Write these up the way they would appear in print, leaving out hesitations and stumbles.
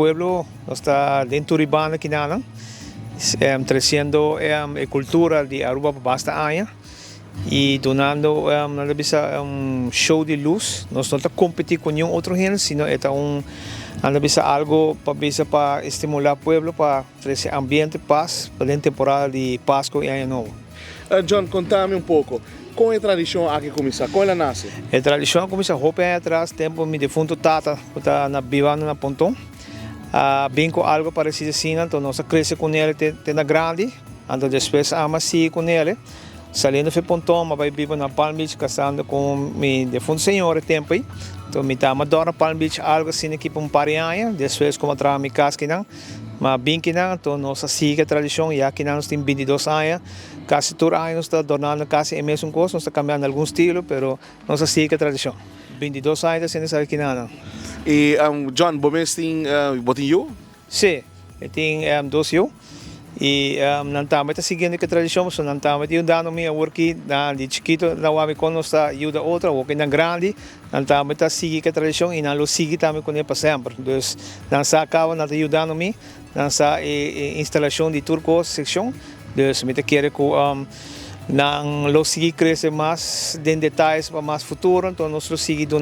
pueblo, está dentro de Urbana Kinana, creciendo cultura de Aruba por basta años y donando un show de luz. No estamos competindo con ningún otro género, sino es algo para estimular al pueblo, para trazer ambiente, paz, para la temporada de Pascua y Año Nuevo. John, contame un poco. ¿Cómo es la tradición aquí comienza? ¿Cómo ela nace? A tradição começa roupa atrás, tempo me defunto tata, está na vivando na pontão. Bem com algo parecido assim, então nós cresce com ele, tem na grande, então depois ama se com ele. Saindo do pontão, mas vai viver na Palm Beach, casando com meu defunto senhor tempo aí. Então me dá na Palm Beach algo assim aqui para par de anos, depois como atrás me casa que não. Mas bem que não, então nós siga a tradição, já que nós temos 22 anos, quase todo ano nós está tornando quase a mesma coisa, nós está cambiando algum estilo, mas nós siga a tradição. 22 anos sem saber que não. E John, você tem botinho? Sim, eu tenho 2 anos. E não estamos seguindo a tradição, mas não estamos ajudando a work de chiquito, na hora que nós ajuda outra, ou que na grande, não estamos seguindo a tradição e não lo sigue também com ele para sempre. Então, não se acaba não ajudando a mim, nessa instalação de turco seção, então me quer que não lo sigue crescer mais em detalhes para mais futuro, então nós lo sigue do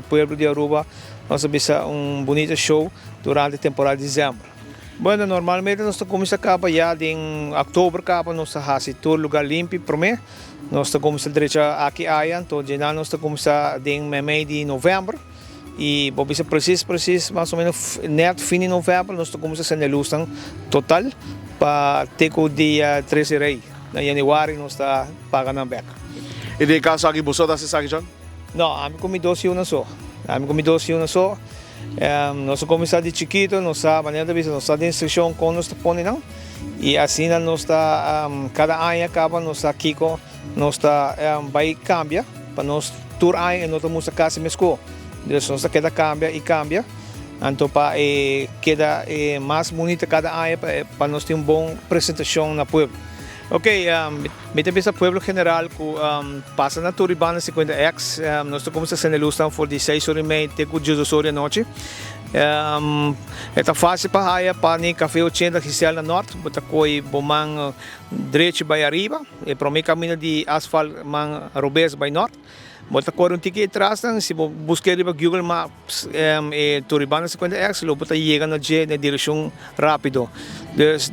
pueblo de Aruba, nós vamos bonito show durante a temporada de dezembro. Bueno, normalmente nós começamos já em outubro, nós fazemos todo lugar limpo para mim. Nós começamos direito aqui aia, então já nós começamos em mês de novembro e vamos preciso mais ou menos net fim de novembro nós começamos a fazer luz total para ter o dia 13 de rei. Na janeiro nós está pagando a beca. E de caso aqui você está se sabe, John? Não, a mim comi 12 anos só. Nós começamos de chiquito, nós sabemos, nós estamos em instrução com nós põe não, e assim nós está cada ano acaba nós aqui com nós está vai cambia para nós todo ano nós temos a casa mesmo, então nós queda cambia, então para queda mais bonita cada ano para nós ter uma boa apresentação na pueblo. Ok, me tem pueblo general que passa na Turibana 50X, nós estamos fazendo luz por 16h30 até 18h da noite. É fácil para ir para o Café 80 Gisela na norte, botar coi bomang direito para arriba, e para mim caminho de asfalto man Robes para norte. Bota corre um ticket atrás, se buscar riba Google Maps Turibana 50X, lo bota chega na direção rápido.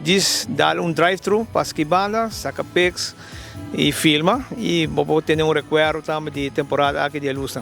Diz dá drive-thru, passa que banda, saca pics e filma e vou ter recuerdo também de temporada aqui de luz.